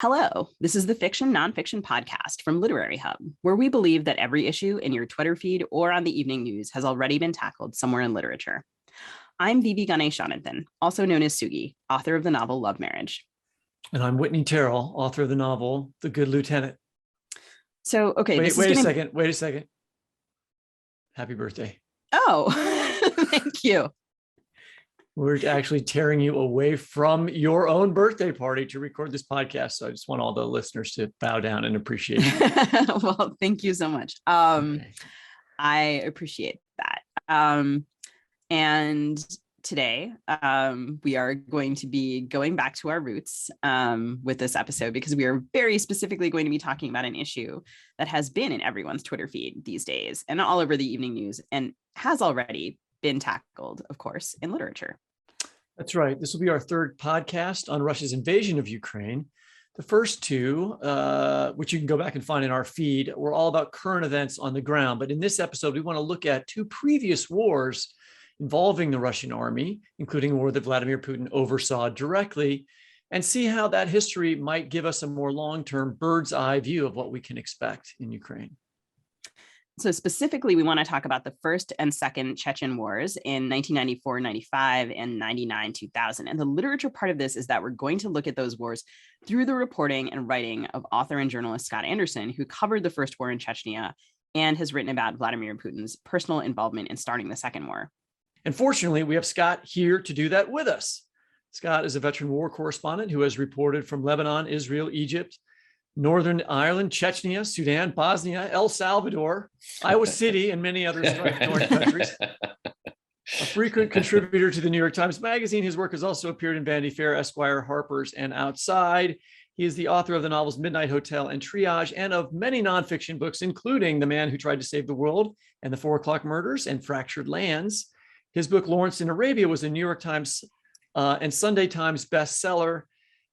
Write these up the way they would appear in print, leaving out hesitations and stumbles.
Hello, this is the Fiction Nonfiction podcast from Literary Hub, where we believe that every issue in your Twitter feed or on the evening news has already been tackled somewhere in literature. I'm Vivi Ganeshananthan, also known as Sugi, author of the novel Love Marriage. And I'm Whitney Terrell, author of the novel The Good Lieutenant. So, okay. Wait a second. Happy birthday. Oh, thank you. We're actually tearing you away from your own birthday party to record this podcast. So I just want all the listeners to bow down and appreciate it. Well, thank you so much. Okay. I appreciate that. And today, we are going to be going back to our roots with this episode, because we are very specifically going to be talking about an issue that has been in everyone's Twitter feed these days and all over the evening news, and has already been tackled, of course, in literature. That's right. This will be our third podcast on Russia's invasion of Ukraine. The first two, which you can go back and find in our feed, were all about current events on the ground. But in this episode, we want to look at two previous wars involving the Russian army, including a war that Vladimir Putin oversaw directly, and see how that history might give us a more long-term bird's eye view of what we can expect in Ukraine. So specifically, we want to talk about the first and second Chechen wars in 1994-95 and 99-2000. And the literature part of this is that we're going to look at those wars through the reporting and writing of author and journalist Scott Anderson, who covered the first war in Chechnya and has written about Vladimir Putin's personal involvement in starting the second war. And fortunately, we have Scott here to do that with us. Scott is a veteran war correspondent who has reported from Lebanon, Israel, Egypt, Northern Ireland, Chechnya, Sudan, Bosnia, El Salvador, Iowa City, and many other strife-torn countries. A frequent contributor to the New York Times Magazine, his work has also appeared in Vanity Fair, Esquire, Harper's, and Outside. He is the author of the novels Midnight Hotel and Triage, and of many nonfiction books, including The Man Who Tried to Save the World and the 4 O'Clock Murders and Fractured Lands. His book, Lawrence in Arabia, was a New York Times and Sunday Times bestseller,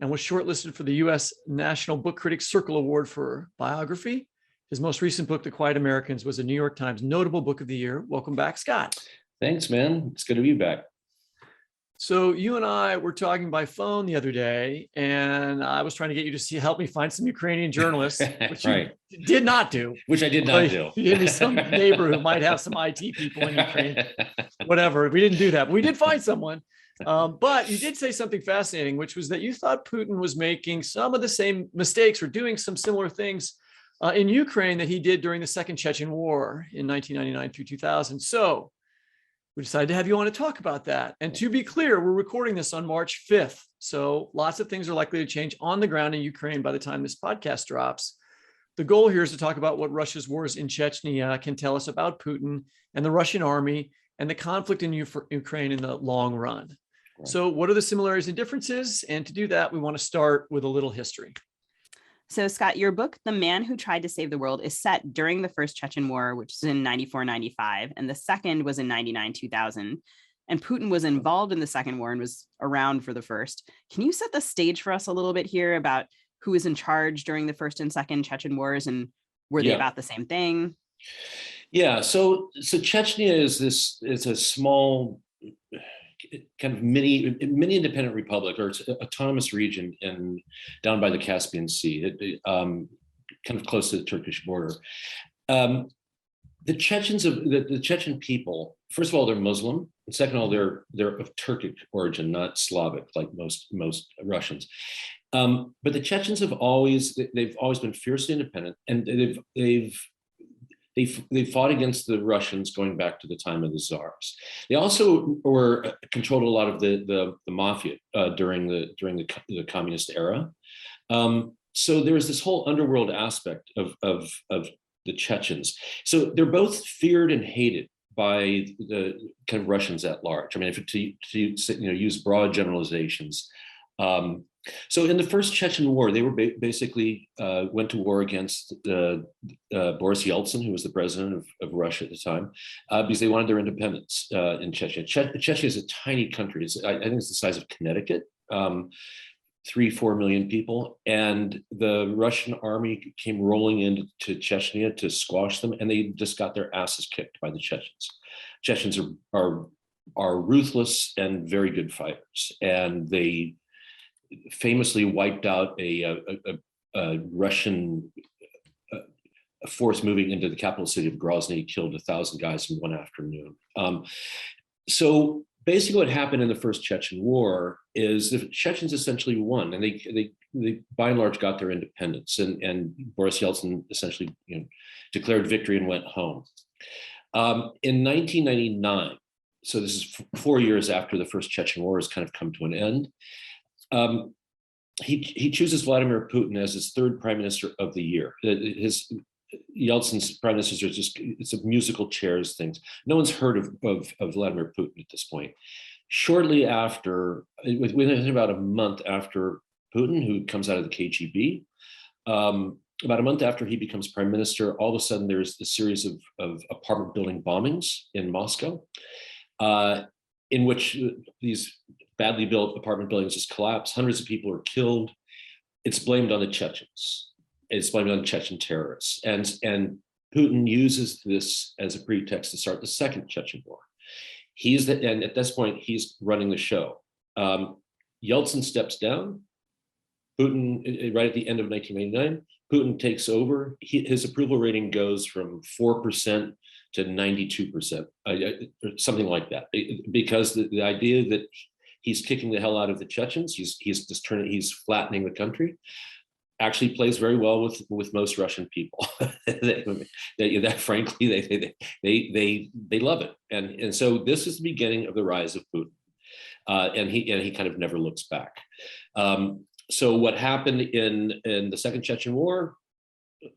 and was shortlisted for the U.S. National Book Critics Circle Award for biography. His most recent book, The Quiet Americans, was a New York Times Notable Book of the Year. Welcome back, Scott. Thanks, man. It's good to be back. So you and I were talking by phone the other day, and I was trying to get you to help me find some Ukrainian journalists, which Right. you did not do. Which I did not do. You gave me some neighbor who might have some IT people in Ukraine. Whatever. We didn't do that. But we did find someone. But you did say something fascinating, which was that you thought Putin was making some of the same mistakes or doing some similar things in Ukraine that he did during the Second Chechen War in 1999 through 2000. So we decided to have you on to talk about that. And to be clear, we're recording this on March 5th. So lots of things are likely to change on the ground in Ukraine by the time this podcast drops. The goal here is to talk about what Russia's wars in Chechnya can tell us about Putin and the Russian army and the conflict in Ukraine in the long run. Right. So what are the similarities and differences? And to do that, we want to start with a little history. So Scott, your book, The Man Who Tried to Save the World, is set during the first Chechen War, which is in 94-95, and the second was in 99-2000. And Putin was involved in the second war and was around for the first. Can you set the stage for us a little bit here about who was in charge during the first and second Chechen wars, and were they about the same thing? Yeah, so Chechnya is a small kind of mini independent republic, or autonomous region down by the Caspian Sea, kind of close to the Turkish border. The Chechens the Chechen people, first of all, they're Muslim, and second of all, they're of Turkic origin, not Slavic like most Russians. But the Chechens they've always been fiercely independent, and they fought against the Russians going back to the time of the Tsars. They also controlled a lot of the mafia during the communist era. So there was this whole underworld aspect of the Chechens. So they're both feared and hated by the kind of Russians at large. I mean, to use broad generalizations. So in the first Chechen War, they were basically went to war against Boris Yeltsin, who was the president of Russia at the time, because they wanted their independence in Chechnya. Chechnya is a tiny country. I think it's the size of Connecticut, 3-4 million people. And the Russian army came rolling into Chechnya to squash them, and they just got their asses kicked by the Chechens. Chechens are ruthless and very good fighters, and they famously wiped out a Russian force moving into the capital city of Grozny, killed 1,000 guys in one afternoon. So basically what happened in the first Chechen war is the Chechens essentially won, and they by and large got their independence, and Boris Yeltsin essentially declared victory and went home. In 1999, so this is 4 years after the first Chechen war has kind of come to an end, he chooses Vladimir Putin as his third prime minister of the year. Yeltsin's prime ministers are just, it's a musical chairs things. No one's heard of Vladimir Putin at this point. Shortly after, within about a month after Putin, who comes out of the KGB, about a month after he becomes prime minister, all of a sudden there's a series of apartment building bombings in Moscow, in which these badly built apartment buildings just collapse. Hundreds of people are killed. It's blamed on the Chechens. It's blamed on Chechen terrorists. And Putin uses this as a pretext to start the second Chechen war. And at this point, he's running the show. Yeltsin steps down. Putin, right at the end of 1999, Putin takes over. His approval rating goes from 4% to 92%, or something like that, because the idea that he's kicking the hell out of the Chechens, he's flattening the country, actually plays very well with most Russian people. that frankly they love it, and so this is the beginning of the rise of Putin, and he kind of never looks back. So what happened in the Second Chechen War,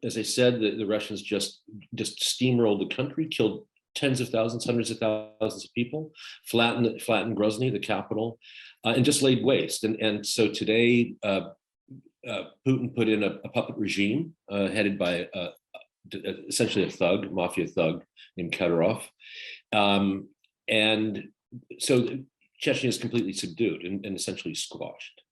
as I said, the Russians just steamrolled the country, killed tens of thousands, hundreds of thousands of people, flattened Grozny, the capital, and just laid waste. And so today, Putin put in a puppet regime headed by essentially a mafia thug named Kadyrov, and so Chechnya is completely subdued and essentially squashed.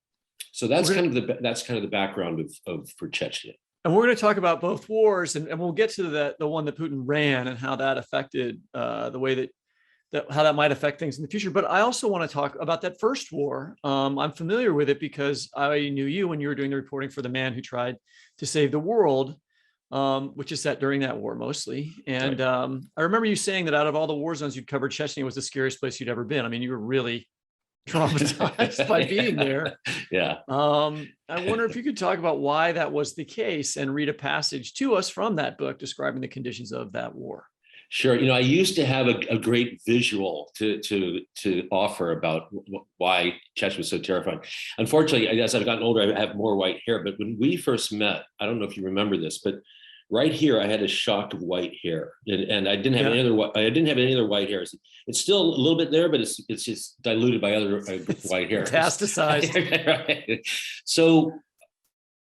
So that's kind of the background for Chechnya. And we're going to talk about both wars, and we'll get to the one that Putin ran and how that affected the way that how that might affect things in the future. But I also want to talk about that first war. I'm familiar with it because I knew you when you were doing the reporting for The Man Who Tried to Save the World, which is set during that war mostly. And right. I remember you saying that out of all the war zones you'd covered, Chechnya was the scariest place you'd ever been. I mean, you were really traumatized by being there. Yeah. I wonder if you could talk about why that was the case and read a passage to us from that book describing the conditions of that war. Sure. I used to have a great visual to offer about why Chechnya was so terrifying. Unfortunately, as I've gotten older, I have more white hair. But when we first met, I don't know if you remember this, but right here, I had a shock of white hair, and I didn't have any other. I didn't have any other white hairs. It's still a little bit there, but it's just diluted by other white hair. Metastasized. Right. So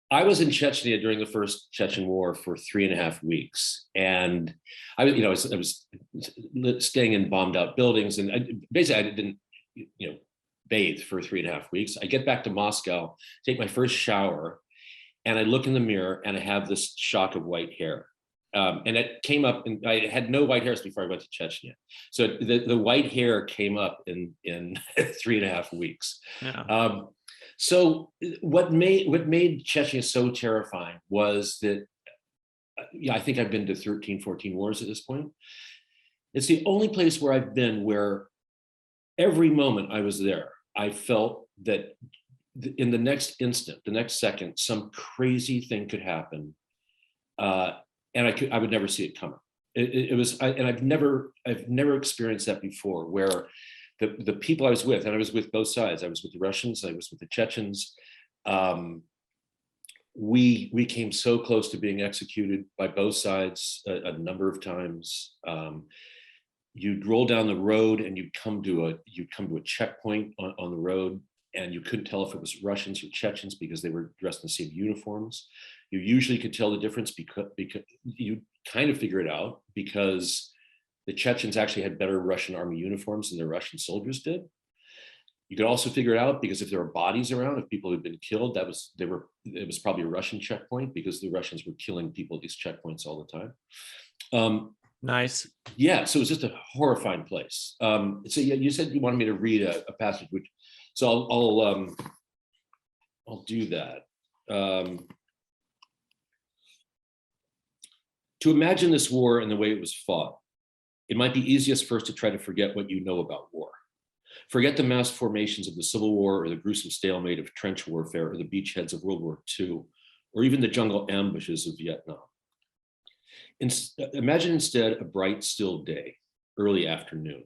I was in Chechnya during the first Chechen War for 3.5 weeks, and I was staying in bombed out buildings, and I didn't bathe for 3.5 weeks. I get back to Moscow, take my first shower, and I look in the mirror and I have this shock of white hair. And it came up, and I had no white hairs before I went to Chechnya. So the white hair came up in 3.5 weeks. Yeah. So what made Chechnya so terrifying was that, I think I've been to 13, 14 wars at this point. It's the only place where I've been where every moment I was there, I felt that in the next instant, the next second, some crazy thing could happen, and I would never see it coming. I've never experienced that before, where the people I was with, and I was with both sides. I was with the Russians, I was with the Chechens. We came so close to being executed by both sides a number of times. You'd roll down the road and you'd come to a checkpoint on the road, and you couldn't tell if it was Russians or Chechens because they were dressed in the same uniforms. You usually could tell the difference because you kind of figure it out because the Chechens actually had better Russian army uniforms than the Russian soldiers did. You could also figure it out because if there were bodies around, if people had been killed, it was probably a Russian checkpoint because the Russians were killing people at these checkpoints all the time. Nice. Yeah, so it was just a horrifying place. So yeah, you said you wanted me to read a passage, so I'll do that. To imagine this war and the way it was fought, it might be easiest first to try to forget what you know about war. Forget the mass formations of the Civil War or the gruesome stalemate of trench warfare or the beachheads of World War II, or even the jungle ambushes of Vietnam. Imagine instead a bright, still day, early afternoon.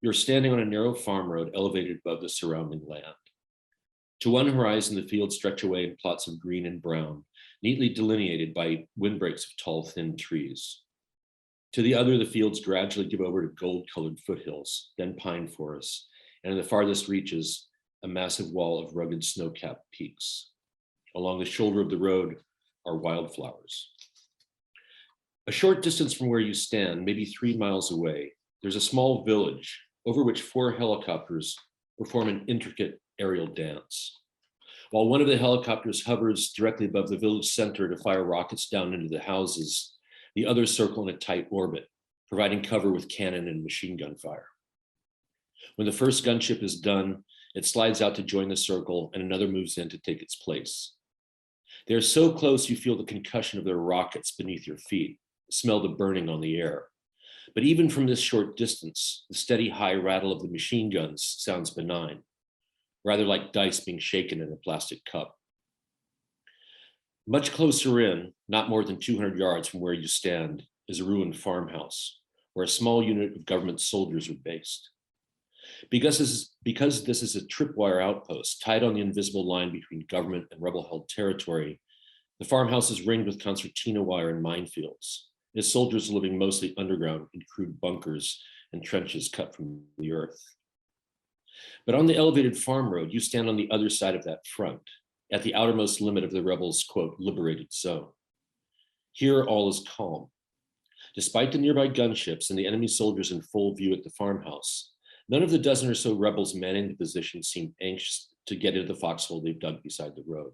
You're standing on a narrow farm road elevated above the surrounding land. To one horizon, the fields stretch away in plots of green and brown, neatly delineated by windbreaks of tall, thin trees. To the other, the fields gradually give over to gold-colored foothills, then pine forests, and in the farthest reaches, a massive wall of rugged snow-capped peaks. Along the shoulder of the road are wildflowers. A short distance from where you stand, maybe 3 miles away, there's a small village over which 4 helicopters perform an intricate aerial dance. While one of the helicopters hovers directly above the village center to fire rockets down into the houses, the others circle in a tight orbit, providing cover with cannon and machine gun fire. When the first gunship is done, it slides out to join the circle and another moves in to take its place. They're so close you feel the concussion of their rockets beneath your feet, smell the burning on the air. But even from this short distance, the steady high rattle of the machine guns sounds benign, rather like dice being shaken in a plastic cup. Much closer in, not more than 200 yards from where you stand, is a ruined farmhouse where a small unit of government soldiers are based. Because this is a tripwire outpost tied on the invisible line between government and rebel-held territory, the farmhouse is ringed with concertina wire and minefields, its soldiers living mostly underground in crude bunkers and trenches cut from the earth. But on the elevated farm road, you stand on the other side of that front, at the outermost limit of the rebels' quote, liberated zone. Here, all is calm. Despite the nearby gunships and the enemy soldiers in full view at the farmhouse, none of the dozen or so rebels manning the position seem anxious to get into the foxhole they've dug beside the road.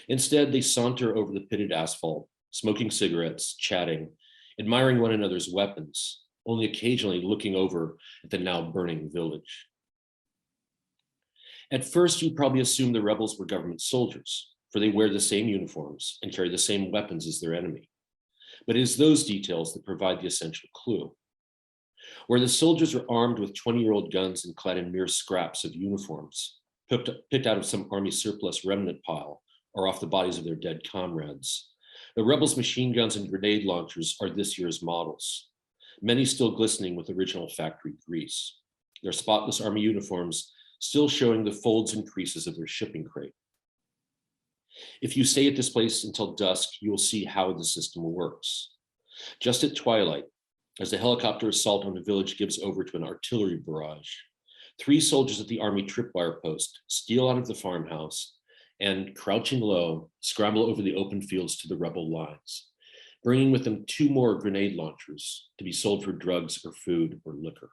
Instead, they saunter over the pitted asphalt, smoking cigarettes, chatting, admiring one another's weapons, only occasionally looking over at the now burning village. At first, you probably assumed the rebels were government soldiers, for they wear the same uniforms and carry the same weapons as their enemy. But it is those details that provide the essential clue. Where the soldiers are armed with 20-year-old guns and clad in mere scraps of uniforms, picked out of some army surplus remnant pile or off the bodies of their dead comrades, the rebels' machine guns and grenade launchers are this year's models, many still glistening with original factory grease, their spotless army uniforms still showing the folds and creases of their shipping crate. If you stay at this place until dusk, you will see how the system works. Just at twilight, as the helicopter assault on the village gives over to an artillery barrage, 3 soldiers at the army tripwire post steal out of the farmhouse and, crouching low, scramble over the open fields to the rebel lines, bringing with them 2 more grenade launchers to be sold for drugs or food or liquor.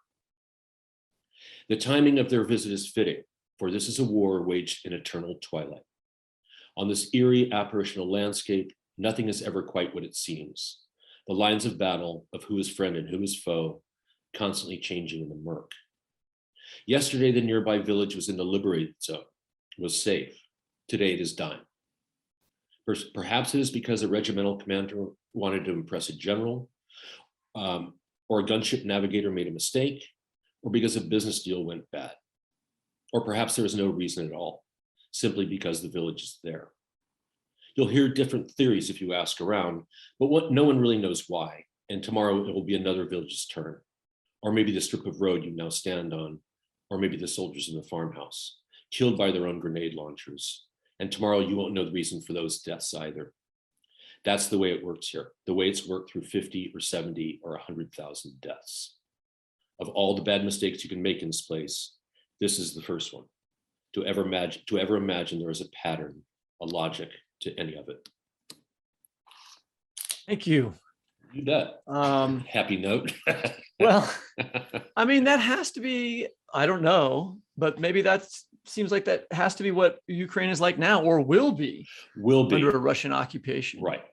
The timing of their visit is fitting, for this is a war waged in eternal twilight. On this eerie apparitional landscape, nothing is ever quite what it seems. The lines of battle of who is friend and who is foe, constantly changing in the murk. Yesterday, the nearby village was in the liberated zone, was safe. Today it is dying. Perhaps it is because a regimental commander wanted to impress a general, or a gunship navigator made a mistake, or because a business deal went bad. Or perhaps there is no reason at all, simply because the village is there. You'll hear different theories if you ask around, but no one really knows why. And tomorrow it will be another village's turn. Or maybe the strip of road you now stand on, or maybe the soldiers in the farmhouse, killed by their own grenade launchers. And tomorrow you won't know the reason for those deaths either. That's the way it works here, the way it's worked through 50 or 70 or 100,000 deaths. Of all the bad mistakes you can make in this place, this is the first one. To ever imagine there is a pattern, a logic to any of it. Thank you. You bet. Happy note. Well, I mean, that has to be, I don't know, but maybe that seems like that has to be what Ukraine is like now, or will be under a Russian occupation. Right.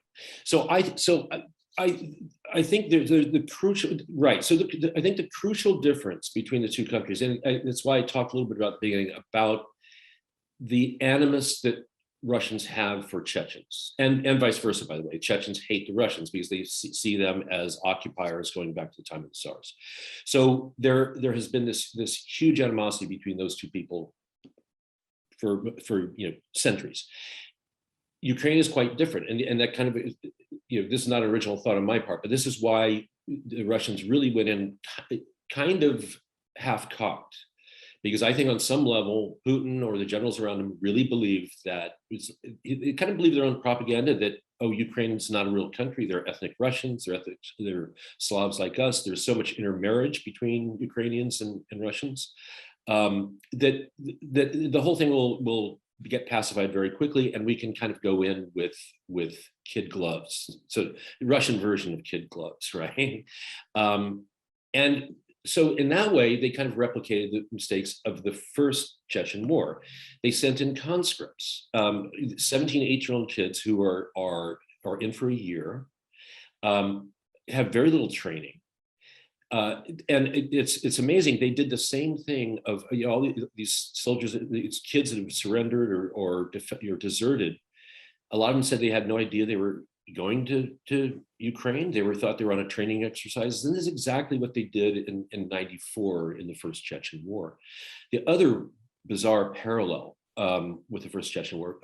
So I think the crucial, right. So I think the crucial difference between the two countries, and that's why I talked a little bit about the beginning about the animus that Russians have for Chechens, and vice versa, by the way. Chechens hate the Russians because they see them as occupiers going back to the time of the Tsars. So there has been this huge animosity between those two people for centuries. Ukraine is quite different, and that kind of, this is not an original thought on my part, but this is why the Russians really went in kind of half-cocked. Because I think on some level, Putin or the generals around him really believed that, they kind of believe their own propaganda that, oh, Ukraine's not a real country. They're ethnic Russians, they're Slavs like us. There's so much intermarriage between Ukrainians and Russians that the whole thing will get pacified very quickly, and we can kind of go in with kid gloves. So the Russian version of kid gloves, right? And so in that way, they kind of replicated the mistakes of the first Chechen war. They sent in conscripts, 17, 18-year-old kids who are in for a year, have very little training. And it's amazing. They did the same thing of all these soldiers, these kids that have surrendered or deserted. A lot of them said they had no idea they were going to Ukraine. They thought they were on a training exercise. And this is exactly what they did in 94 in the first Chechen war. The other bizarre parallel with the first Chechen war,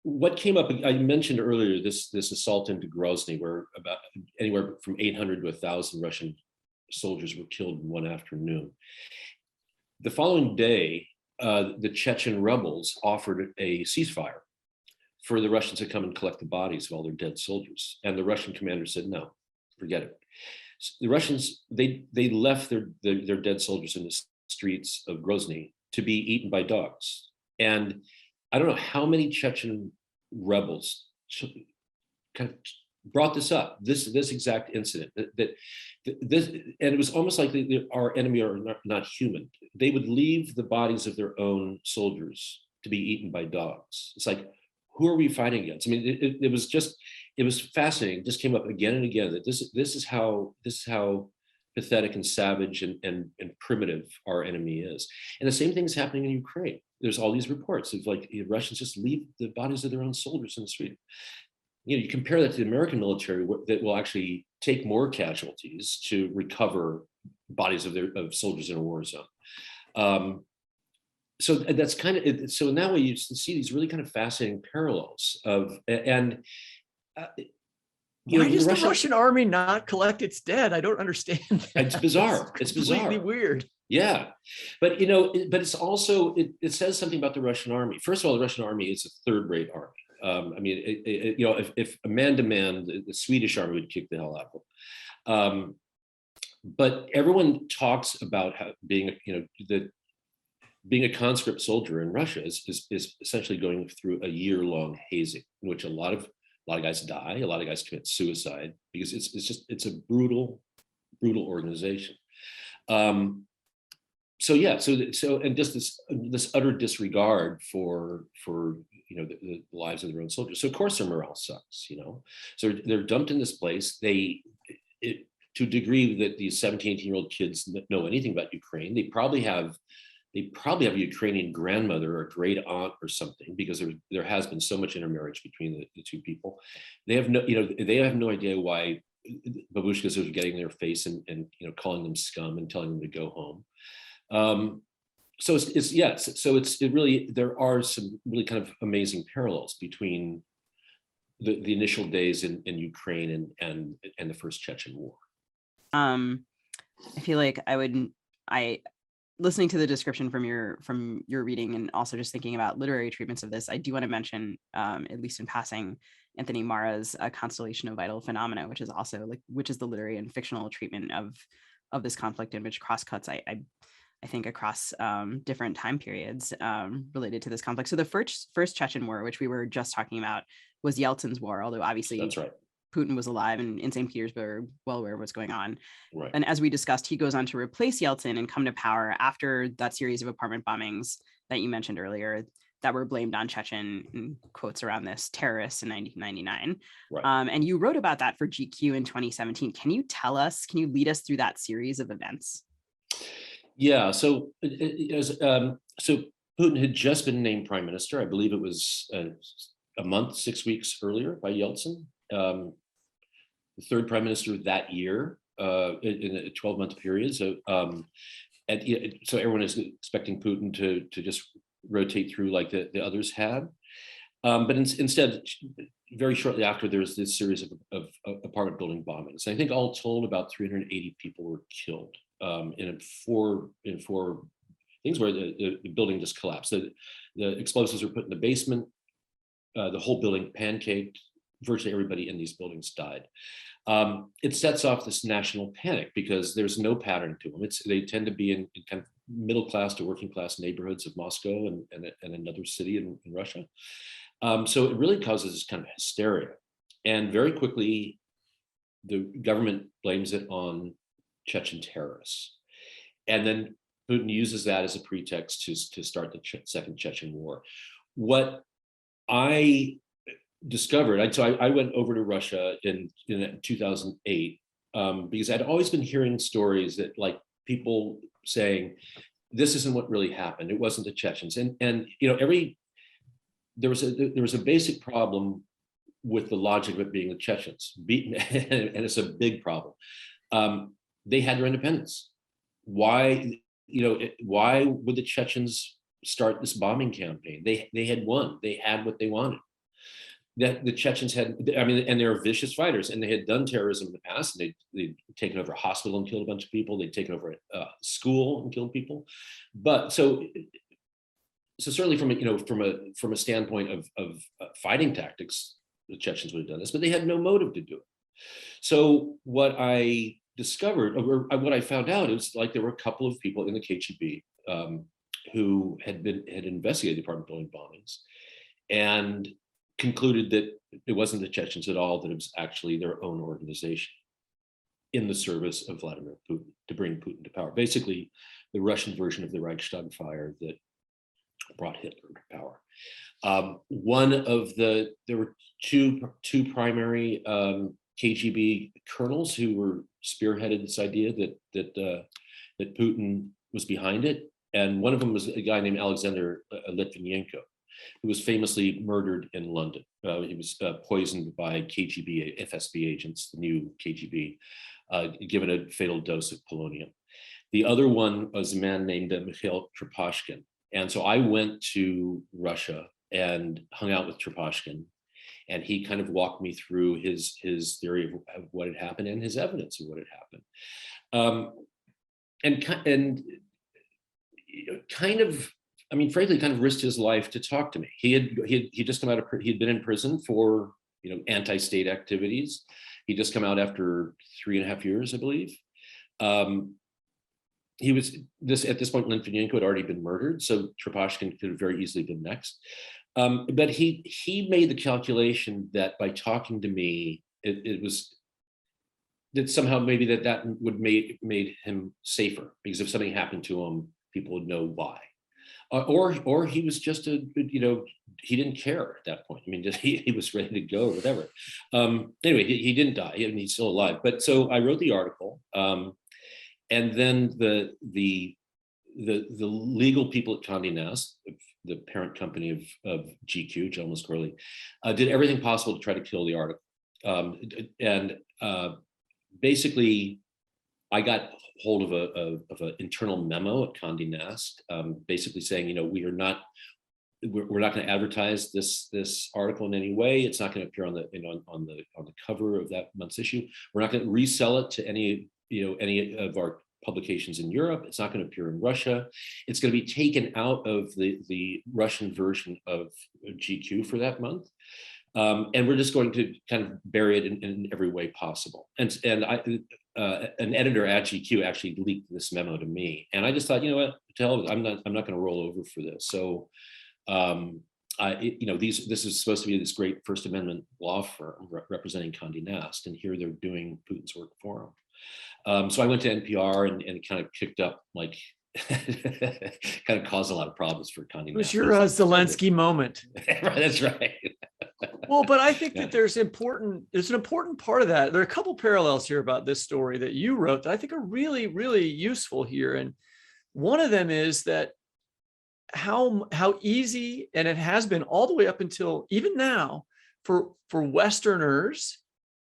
what came up, I mentioned earlier, this assault into Grozny, where about anywhere from 800 to 1,000 Russian soldiers were killed in one afternoon. The following day, the Chechen rebels offered a ceasefire for the Russians to come and collect the bodies of all their dead soldiers. And the Russian commander said, no, forget it. The Russians, they left their dead soldiers in the streets of Grozny to be eaten by dogs. And I don't know how many Chechen rebels kind of brought this up, this exact incident, that this, and it was almost like our enemy are not human. They would leave the bodies of their own soldiers to be eaten by dogs. It's like, who are we fighting against? I mean, it was fascinating. It just came up again and again that this is how pathetic and savage and primitive our enemy is. And the same thing is happening in Ukraine. There's all these reports of like Russians just leave the bodies of their own soldiers in the street. You compare that to the American military that will actually take more casualties to recover bodies of soldiers in a war zone. So that's kind of, so in that way you see these really kind of fascinating parallels of, and why does the Russian army not collect its dead? I don't understand that. It's bizarre. It's bizarre. Completely weird. Yeah, but but it's also, it says something about the Russian army. First of all, the Russian army is a third-rate army. I mean, if a man-to-man, the Swedish army would kick the hell out of them. But everyone talks about how being a conscript soldier in Russia is essentially going through a year-long hazing, in which a lot of guys die, a lot of guys commit suicide, because it's a brutal organization. So and just this utter disregard for the lives of their own soldiers. So of course their morale sucks, So they're dumped in this place. To a degree that these 17, 18-year-old kids know anything about Ukraine, they probably have a Ukrainian grandmother or great aunt or something, because there has been so much intermarriage between the two people. They have no idea why babushkas are getting in their face and calling them scum and telling them to go home. So there are some really kind of amazing parallels between the initial days in Ukraine and the first Chechen war. I feel like listening to the description from your reading, and also just thinking about literary treatments of this, I do want to mention, at least in passing, Anthony Marra's Constellation of Vital Phenomena, which is also which is the literary and fictional treatment of this conflict, in which crosscuts, I think, across different time periods related to this conflict. So the first Chechen war, which we were just talking about, was Yeltsin's war, although obviously that's right. Putin was alive and in St. Petersburg, well aware of what's going on. Right. And as we discussed, he goes on to replace Yeltsin and come to power after that series of apartment bombings that you mentioned earlier that were blamed on Chechen, in quotes around this, terrorists in 1999. Right. And you wrote about that for GQ in 2017. Can you lead us through that series of events? Yeah. So Putin had just been named prime minister. I believe it was a month, 6 weeks earlier by Yeltsin, the third prime minister that year in a 12-month period. So, so everyone is expecting Putin to just rotate through like the others had. But instead, very shortly after, there was this series of apartment building bombings. I think all told, about 380 people were killed in four things where the building just collapsed. The explosives were put in the basement. The whole building pancaked. Virtually everybody in these buildings died. It sets off this national panic because there's no pattern to them. They tend to be in kind of middle class to working class neighborhoods of Moscow and another city in Russia. So it really causes this kind of hysteria. And very quickly, the government blames it on Chechen terrorists. And then Putin uses that as a pretext to start the Second Chechen War. What I discovered, so I went over to Russia in 2008 because I'd always been hearing stories that like people saying, this isn't what really happened. It wasn't the Chechens. And you know, there was a basic problem with the logic of it being the Chechens, and it's a big problem. They had their independence. Why would the Chechens start this bombing campaign? They had won. They had what they wanted. That the Chechens had, I mean, and they're vicious fighters, and they had done terrorism in the past. And they'd taken over a hospital and killed a bunch of people. They'd taken over a school and killed people. But so certainly from a standpoint of fighting tactics, the Chechens would have done this, but they had no motive to do it. So what I discovered, or what I found out, is like there were a couple of people in the KGB who had investigated the apartment building bombings and concluded that it wasn't the Chechens at all, that it was actually their own organization in the service of Vladimir Putin to bring Putin to power. Basically, the Russian version of the Reichstag fire that brought Hitler to power. There were two primary KGB colonels who were spearheaded this idea that Putin was behind it, and one of them was a guy named Alexander Litvinenko, who was famously murdered in London. He was poisoned by KGB, FSB agents, the new KGB, given a fatal dose of polonium. The other one was a man named Mikhail Trepashkin. And so I went to Russia and hung out with Trepashkin, and he kind of walked me through his theory of what had happened and his evidence of what had happened. And kind of, I mean, frankly, kind of risked his life to talk to me. He just come out of, he'd been in prison for, anti-state activities. He'd just come out after 3.5 years, I believe. He was at this point, Litvinenko had already been murdered, so Trepashkin could have very easily been next. But he made the calculation that by talking to me, it was that somehow maybe that would made him safer, because if something happened to him, people would know why. Or he was just he didn't care at that point. I mean, he was ready to go or whatever. Anyway, he didn't die. I mean, he's still alive. But so I wrote the article. And then the legal people at Condé Nast, the parent company of GQ, Gentleman's Quarterly, did everything possible to try to kill the article. Basically, I got hold of an internal memo at Condé Nast, basically saying, we're not going to advertise this article in any way. It's not going to appear on the cover of that month's issue. We're not going to resell it to any of our publications in Europe. It's not going to appear in Russia. It's going to be taken out of the Russian version of GQ for that month. And we're just going to kind of bury it in every way possible. And an editor at GQ actually leaked this memo to me. And I just thought, what, I'm not going to roll over for this. So, this is supposed to be this great First Amendment law firm representing Condé Nast, and here they're doing Putin's work for them. So I went to NPR and kind of kicked up, like, kind of caused a lot of problems for Condé Nast. It was your Zelensky moment. That's right. Well, but I think that there's an important part of that. There are a couple parallels here about this story that you wrote that I think are really, really useful here. And one of them is that how easy, and it has been all the way up until even now, for Westerners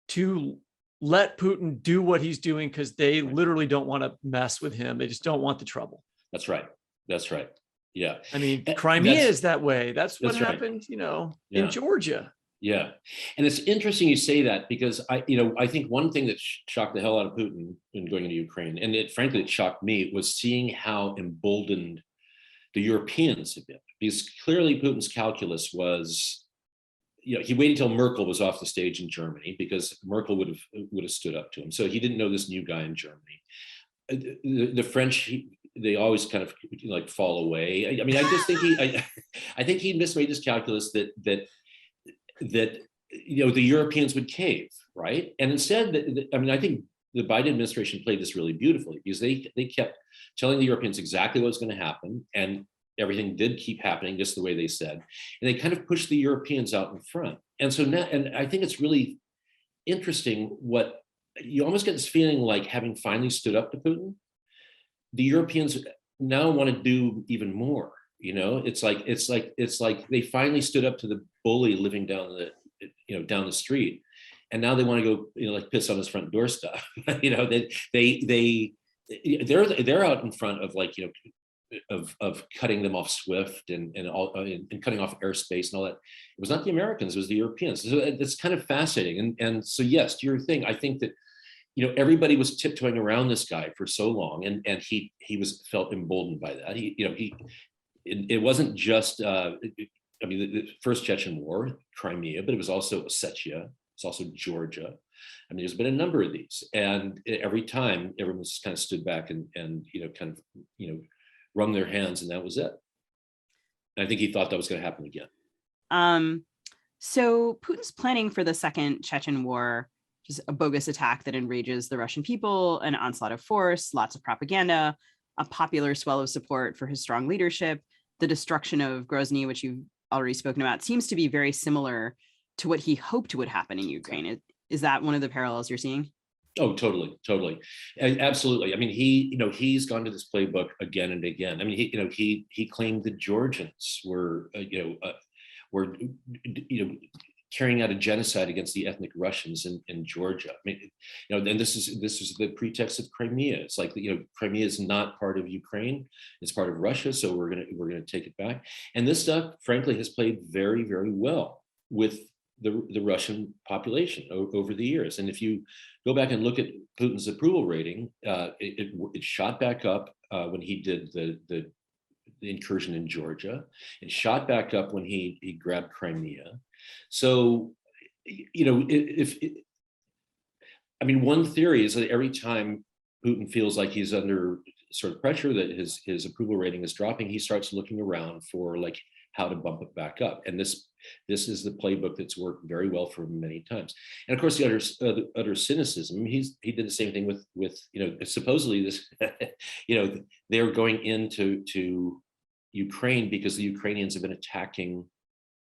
to let Putin do what he's doing because they literally don't want to mess with him. They just don't want the trouble. That's right. That's right. Yeah. I mean, Crimea is that way. That's what right. happened, in Georgia. Yeah. And it's interesting you say that, because I think one thing that shocked the hell out of Putin in going into Ukraine, and frankly, it shocked me, was seeing how emboldened the Europeans have been. Because clearly Putin's calculus was, he waited until Merkel was off the stage in Germany, because Merkel would have stood up to him. So he didn't know this new guy in Germany. The French, they always kind of like fall away. I mean, I just think I think he mismade his calculus that the Europeans would cave, right? And instead, I think the Biden administration played this really beautifully, because they kept telling the Europeans exactly what was going to happen, and everything did keep happening just the way they said, and they kind of pushed the Europeans out in front. And so now, and I think it's really interesting, what you almost get this feeling like, having finally stood up to Putin, the Europeans now want to do even more. It's like they finally stood up to the bully living down the street, and now they want to go, like piss on his front doorstep. They're out in front of, like, of cutting them off SWIFT and cutting off airspace and all that. It was not the Americans, it was the Europeans. So it's kind of fascinating. And so, yes, to your thing, I think that everybody was tiptoeing around this guy for so long, and he felt emboldened by that. It wasn't just the first Chechen war, Crimea, but it was also Chechnya. It's also Georgia. I mean, there's been a number of these, and every time everyone's kind of stood back and wrung their hands, and that was it. And I think he thought that was going to happen again. So Putin's planning for the second Chechen war, which is a bogus attack that enrages the Russian people, an onslaught of force, lots of propaganda, a popular swell of support for his strong leadership, the destruction of Grozny, which you've already spoken about, seems to be very similar to what he hoped would happen in Ukraine. Is that one of the parallels you're seeing? Oh, totally. Absolutely. I mean, he's gone to this playbook again and again. I mean, he claimed the Georgians were carrying out a genocide against the ethnic Russians in Georgia. I mean, and this is the pretext of Crimea. It's like, Crimea is not part of Ukraine; it's part of Russia. So we're gonna take it back. And this stuff, frankly, has played very, very well with the Russian population over the years. And if you go back and look at Putin's approval rating, it shot back up when he did the incursion in Georgia. It shot back up when he grabbed Crimea. So, one theory is that every time Putin feels like he's under sort of pressure, that his approval rating is dropping, he starts looking around for, like, how to bump it back up. And this is the playbook that's worked very well for him many times. And of course, the utter cynicism. He did the same thing with supposedly this. They're going into Ukraine because the Ukrainians have been attacking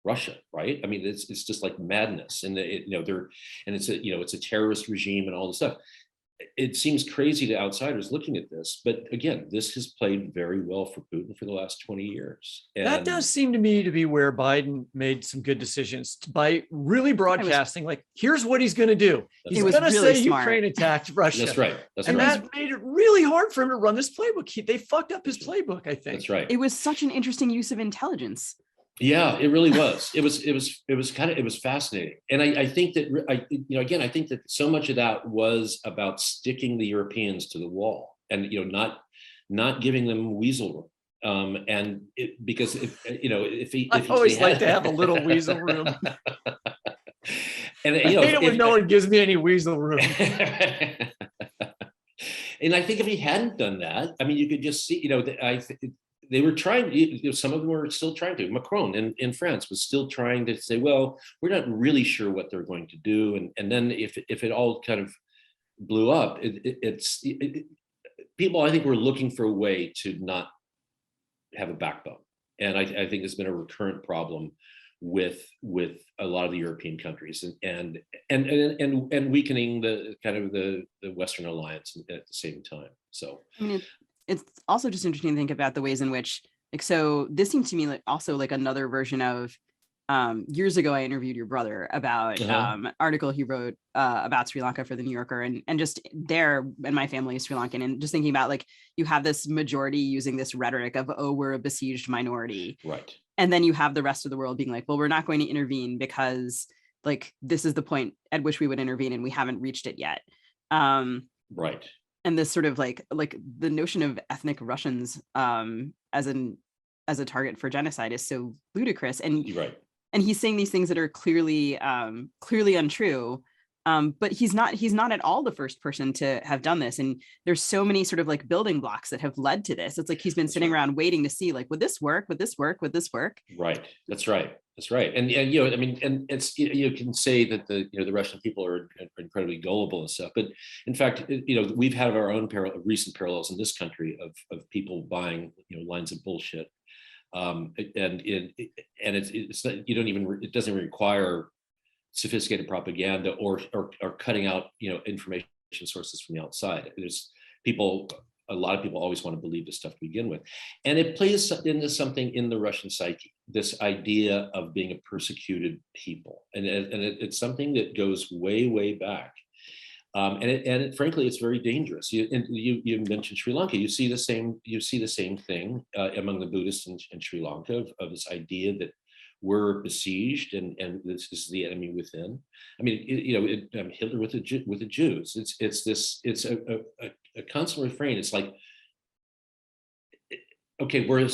Russia, right? I mean, it's just like madness, and it's a terrorist regime and all this stuff. It seems crazy to outsiders looking at this, but again, this has played very well for Putin for the last 20 years. And that does seem to me to be where Biden made some good decisions by really broadcasting, like, here's what he's going to do. He's going to say smart. Ukraine attacked Russia. That's right. That made it really hard for him to run this playbook. They fucked up his playbook, I think. That's right. It was such an interesting use of intelligence. Yeah, it really was. It was fascinating. And I think that, I think that so much of that was about sticking the Europeans to the wall, and, not giving them weasel room. Because if he always like to have a little weasel room. And I hate it when no one gives me any weasel room. And I think if he hadn't done that, I mean, you could just see, they were trying, some of them were still trying to. Macron in France was still trying to say, well, we're not really sure what they're going to do. And then if it all kind of blew up, people, I think, were looking for a way to not have a backbone. And I think it's been a recurrent problem with a lot of the European countries, and weakening the kind of the Western alliance at the same time. So, I mean, it's also just interesting to think about the ways in which Like, so this seemed to me like also like another version of years ago, I interviewed your brother about article he wrote about Sri Lanka for the New Yorker, and just there, and my family is Sri Lankan, and just thinking about like you have this majority using this rhetoric of, oh, we're a besieged minority, right? And then you have the rest of the world being like, well, we're not going to intervene because like this is the point at which we would intervene, and we haven't reached it yet. Right. And this sort of like the notion of ethnic Russians as a target for genocide is so ludicrous, and right. And he's saying these things that are clearly untrue. But he's not at all the first person to have done this. And there's so many sort of like building blocks that have led to this. It's like he's been sitting around waiting to see, like, would this work? Would this work? Would this work? Right. That's right. That's right. And you know, I mean, and it's, you can say that the Russian people are incredibly gullible and stuff, but in fact, we've had our own recent parallels in this country of people buying lines of bullshit. It's you don't even, it doesn't require sophisticated propaganda or cutting out information sources from the outside. There's a lot of people always want to believe this stuff to begin with, and it plays into something in the Russian psyche, this idea of being a persecuted people, and it's something that goes way back. Frankly, it's very dangerous. You mentioned Sri Lanka. You see the same thing among the Buddhists in Sri Lanka of this idea that we're besieged and this is the enemy within. I mean, Hitler with the Jews. It's a constant refrain. It's like, okay, we're a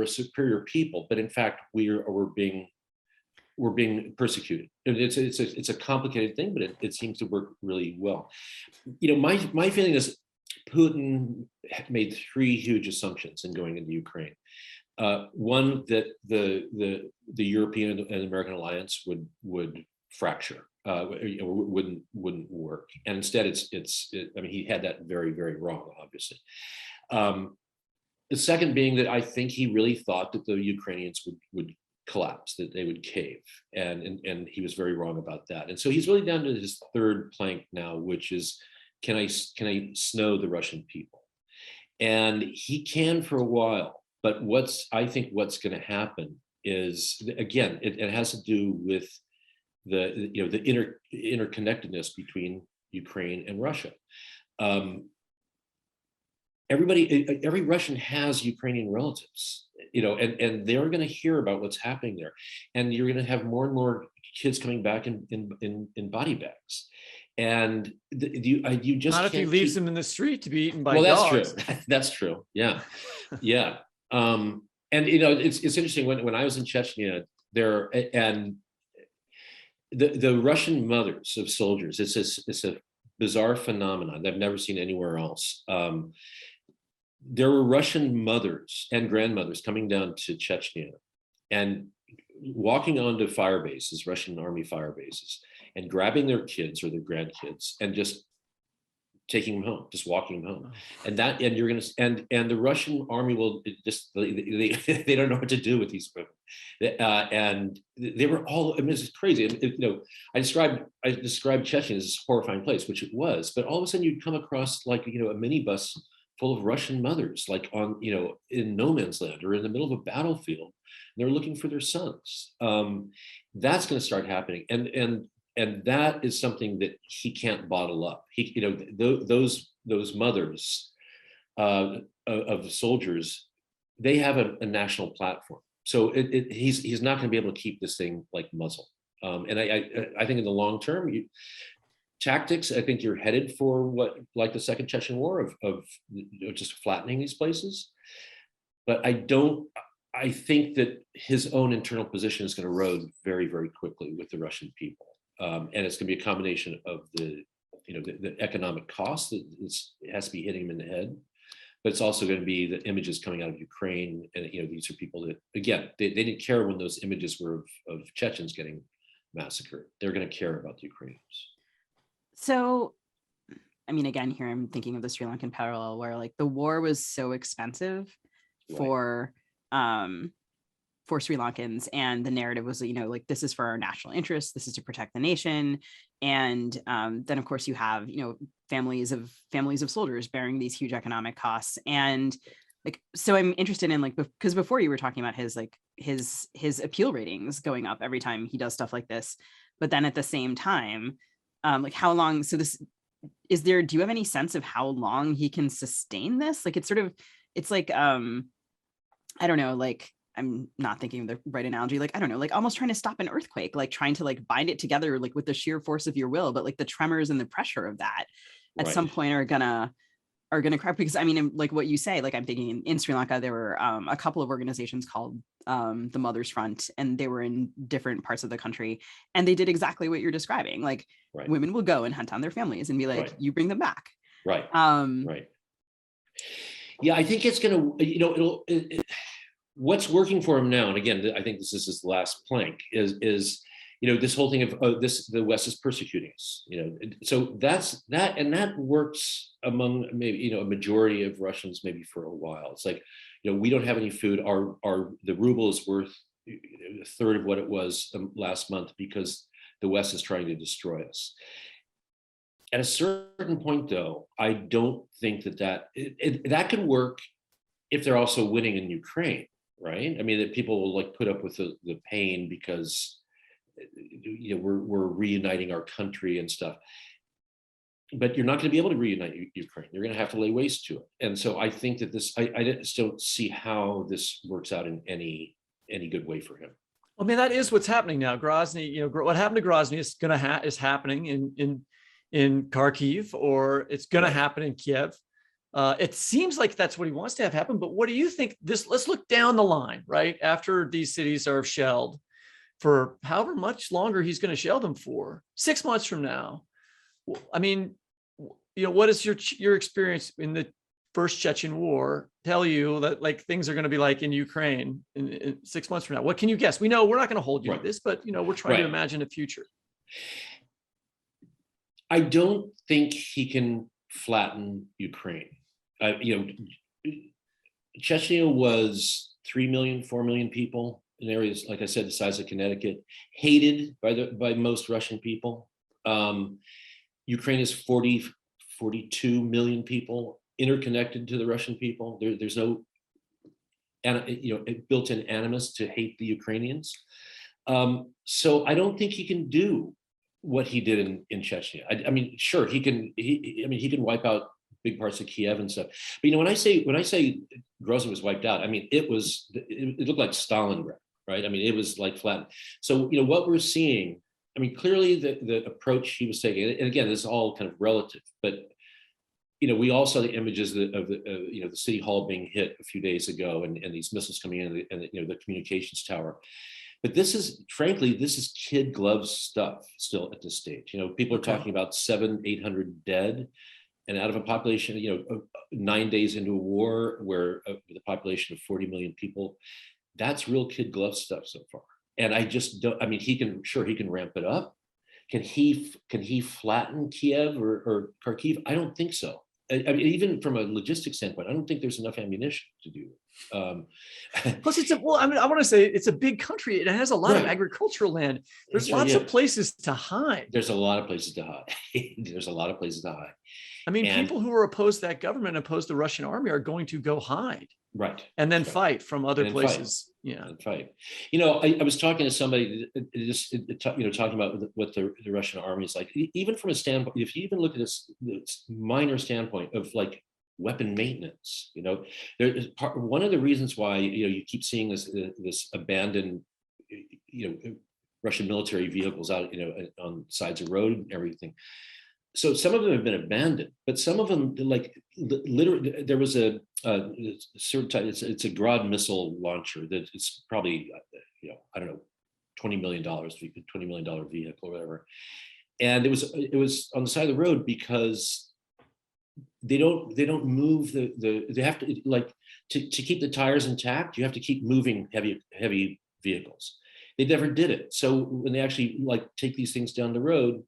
superior people, but in fact we're being persecuted. It's a complicated thing, but it seems to work really well. My feeling is Putin made three huge assumptions in going into Ukraine. One, that the European and American alliance would fracture, wouldn't work, and instead he had that very wrong, obviously. The second being that I think he really thought that the Ukrainians would collapse, that they would cave, and he was very wrong about that. And so he's really down to his third plank now, which is, can I snow the Russian people? And he can for a while, but I think what's going to happen is, again, it has to do with the interconnectedness between Ukraine and Russia. Every Russian has Ukrainian relatives, and they're going to hear about what's happening there, and you're going to have more and more kids coming back in body bags, and you just not if he leaves them in the street to be eaten by dogs. That's true. That's true. Yeah. And it's interesting when I was in Chechnya there, and the Russian mothers of soldiers, it's a bizarre phenomenon that I've never seen anywhere else. There were Russian mothers and grandmothers coming down to Chechnya and walking onto fire bases, Russian army fire bases, and grabbing their kids or their grandkids and just taking them home, just walking them home. And the Russian army will just, they don't know what to do with these women. And they were all, I mean, it's crazy. And, I described Chechnya as this horrifying place, which it was, but all of a sudden you'd come across like, a minibus full of Russian mothers, like on, in no man's land or in the middle of a battlefield. They're looking for their sons. That's going to start happening. And that is something that he can't bottle up. Those mothers of the soldiers, they have a national platform. So he's not going to be able to keep this thing like muzzled. And I think in the long term, tactics, I think you're headed for what, like the Second Chechen War of just flattening these places. But I think that his own internal position is going to erode very quickly with the Russian people. And it's going to be a combination of the economic cost that it has to be hitting him in the head, but it's also going to be the images coming out of Ukraine. And, these are people that, again, they didn't care when those images were of Chechens getting massacred. They're going to care about the Ukrainians. So, I mean, again, here I'm thinking of the Sri Lankan parallel where like the war was so expensive for Sri Lankans, and the narrative was, like, this is for our national interests, this is to protect the nation. And then of course you have, families of soldiers bearing these huge economic costs. And like, so I'm interested in like, because before you were talking about his like his appeal ratings going up every time he does stuff like this, but then at the same time, like how long, so this is there, do you have any sense of how long he can sustain this? Like it's sort of, it's like I don't know, like I'm not thinking of the right analogy, like I don't know, like almost trying to stop an earthquake, like trying to like bind it together like with the sheer force of your will, but like the tremors and the pressure of that at some point are gonna crack. Because I mean, like what you say, like I'm thinking in Sri Lanka there were a couple of organizations called the Mother's Front, and they were in different parts of the country, and they did exactly what you're describing. Like women will go and hunt down their families and be like, you bring them back. Right. Yeah, I think it's gonna, you know, what's working for him now, and again, I think this is his last plank, is you know, this whole thing of the West is persecuting us, you know, so that's that, and that works among maybe, you know, a majority of Russians maybe for a while. It's like, you know, we don't have any food, the ruble is worth a third of what it was last month because the West is trying to destroy us. At a certain point, though, I don't think that can work if they're also winning in Ukraine, right? I mean, that people will like put up with the pain because, you know, we're reuniting our country and stuff. But you're not going to be able to reunite Ukraine. You're going to have to lay waste to it. And so I think that I just don't see how this works out in any good way for him. I mean, that is what's happening now. Grozny, you know, what happened to Grozny is happening in Kharkiv, or it's going to happen in Kiev. It seems like that's what he wants to have happen. But what do you think? Let's look down the line, right? After these cities are shelled, for however much longer he's going to shell them for, 6 months from now. I mean, you know, what is your experience in the first Chechen war tell you that like things are going to be like in Ukraine in 6 months from now? What can you guess? We know we're not going to hold you to this, but you know, we're trying to imagine a future. I don't think he can flatten Ukraine. You know, Chechnya was 3 million, 4 million people in areas, like I said, the size of Connecticut, hated by most Russian people. Ukraine is 42 million people, interconnected to the Russian people. There's no, you know, built-in animus to hate the Ukrainians. So I don't think he can do what he did in Chechnya. I mean, sure, he can wipe out big parts of Kiev and stuff. But you know, when I say Grozny was wiped out, I mean it looked like Stalingrad, right? I mean, it was like flattened. So you know what we're seeing. I mean, clearly the approach he was taking, and again, this is all kind of relative, but you know, we all saw the images of you know, the city hall being hit a few days ago, and these missiles coming in, and you know, the communications tower. But this is kid gloves stuff still at this stage. You know, people are talking about 700-800 dead, and out of a population, you know, 9 days into a war where with a population of 40 million people, that's real kid glove stuff so far. And I just don't. I mean, he can ramp it up. Can he flatten Kiev or Kharkiv? I don't think so. I mean, even from a logistics standpoint, I don't think there's enough ammunition to do it. Plus, I want to say it's a big country. It has a lot of agricultural land. There's lots of places to hide. There's a lot of places to hide. There's a lot of places to hide. I mean, people who are opposed to that government, opposed to the Russian army, are going to go hide. Right. And then fight from other places. Yeah. And fight. You know, I was talking to somebody just, you know, talking about what the Russian army is like, even from a standpoint, if you even look at this minor standpoint of like weapon maintenance, you know, one of the reasons why, you know, you keep seeing this abandoned, you know, Russian military vehicles out, you know, on sides of road and everything. So some of them have been abandoned, but some of them, like literally, there was a certain type. It's a Grad missile launcher that is probably, you know, I don't know, $20 million vehicle or whatever, and it was on the side of the road because they don't move they have to, like, to keep the tires intact. You have to keep moving heavy vehicles. They never did it. So when they actually like take these things down the road,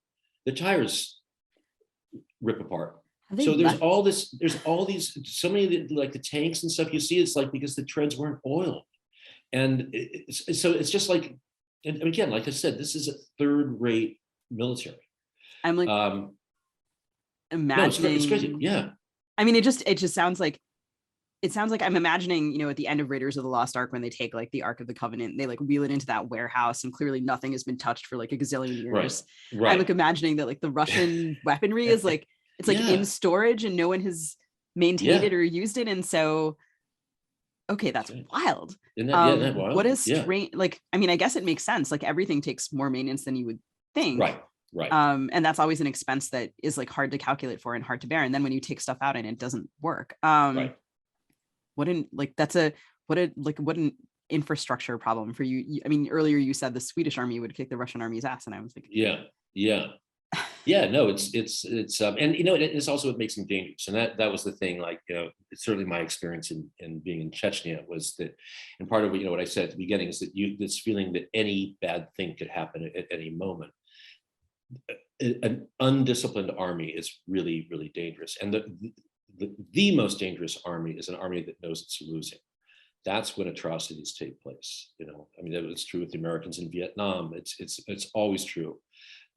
the tires rip apart. So there's all these, so many like the tanks and stuff you see, it's like because the treads weren't oiled. And so it's just like, and again, like I said, this is a third-rate military. I'm like imagining. No, it's crazy. Yeah. I mean, it just sounds like it sounds like I'm imagining, you know, at the end of Raiders of the Lost Ark, when they take like the Ark of the Covenant, they like wheel it into that warehouse and clearly nothing has been touched for like a gazillion years. Right. I'm like imagining that like the Russian weaponry is like, it's like in storage and no one has maintained it or used it. And so, okay, that's wild. Isn't that wild? What is strange? Like, I mean, I guess it makes sense. Like everything takes more maintenance than you would think. Right. And that's always an expense that is like hard to calculate for and hard to bear. And then when you take stuff out and it doesn't work, what an infrastructure problem for you. I mean, earlier you said the Swedish army would kick the Russian army's ass, and I was thinking, no, it's and you know, it's also, it makes them dangerous, and that was the thing. Like, you know, it's certainly my experience in being in Chechnya was that, and part of what, you know, what I said at the beginning is that this feeling that any bad thing could happen at any moment. An undisciplined army is really, really dangerous, and the most dangerous army is an army that knows it's losing. That's when atrocities take place. You know, I mean, it's true with the Americans in Vietnam. It's always true.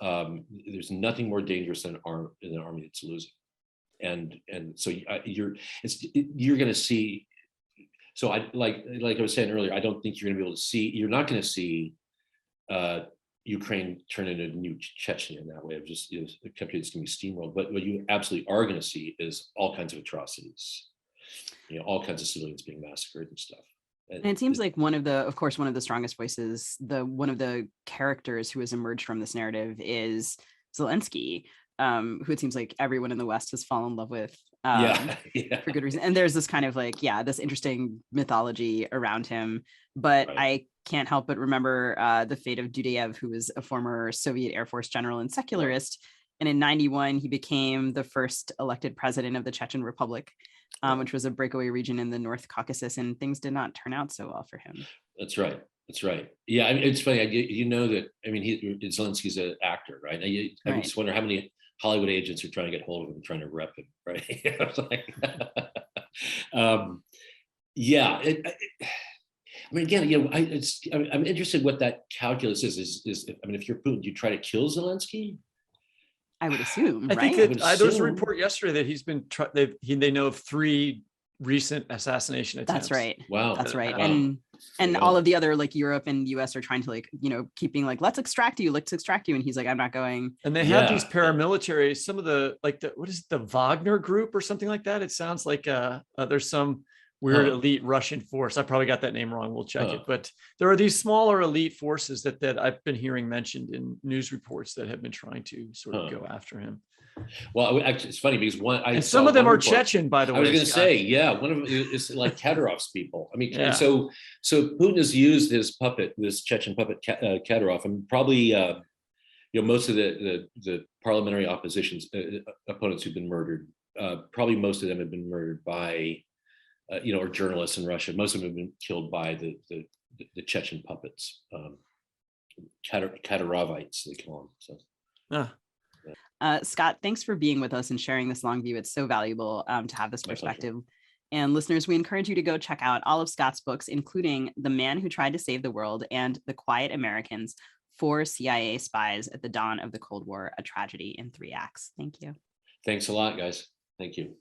There's nothing more dangerous than an army that's losing, and so you're going to see. So like I was saying earlier, I don't think you're going to be able to see. You're not going to see Ukraine turn into a new Chechnya in that way of just, you know, a country that's going to be steamrolled. But what you absolutely are going to see is all kinds of atrocities, you know, all kinds of civilians being massacred and stuff. And it seems like one of the strongest voices, one of the characters who has emerged from this narrative is Zelensky, who it seems like everyone in the West has fallen in love with for good reason. And there's this kind of like, this interesting mythology around him. But I can't help but remember the fate of Dudayev, who was a former Soviet Air Force general and secularist. And in 91, he became the first elected president of the Chechen Republic, which was a breakaway region in the North Caucasus, and things did not turn out so well for him. That's right. Yeah, I mean, it's funny. You know that. I mean, Zelensky's an actor, right? I just wonder how many Hollywood agents are trying to get hold of him, trying to rep him, right? It's like, I mean, again, you know, I'm interested what that calculus is. I mean, if you're Putin, do you try to kill Zelensky? I would assume, I think that there was a report yesterday that he's been. They know of 3 recent assassination attempts. That's right. Wow. That's right. And all of the other like Europe and US are trying to like, you know, keeping like, let's extract you. And he's like, I'm not going. And they have these paramilitaries, some of the, like what is it, the Wagner group or something like that? It sounds like there's some weird elite Russian force. I probably got that name wrong. We'll check it. But there are these smaller elite forces that I've been hearing mentioned in news reports that have been trying to sort of go after him. Well, actually, it's funny because some of them are Chechen, by the way. I was going to say, one of them is like Kadyrov's people. I mean, so Putin has used his puppet, this Chechen puppet, Kadyrov, and probably, you know, most of the parliamentary opposition's opponents who've been murdered, probably most of them have been murdered by, you know, or journalists in Russia. Most of them have been killed by the Chechen puppets, Kadyrovites, they call them. So. Scott, thanks for being with us and sharing this long view. It's so valuable to have this perspective. And listeners, we encourage you to go check out all of Scott's books, including The Man Who Tried to Save the World and The Quiet Americans, 4 CIA Spies at the Dawn of the Cold War, a Tragedy in 3 Acts. Thank you. Thanks a lot, guys. Thank you.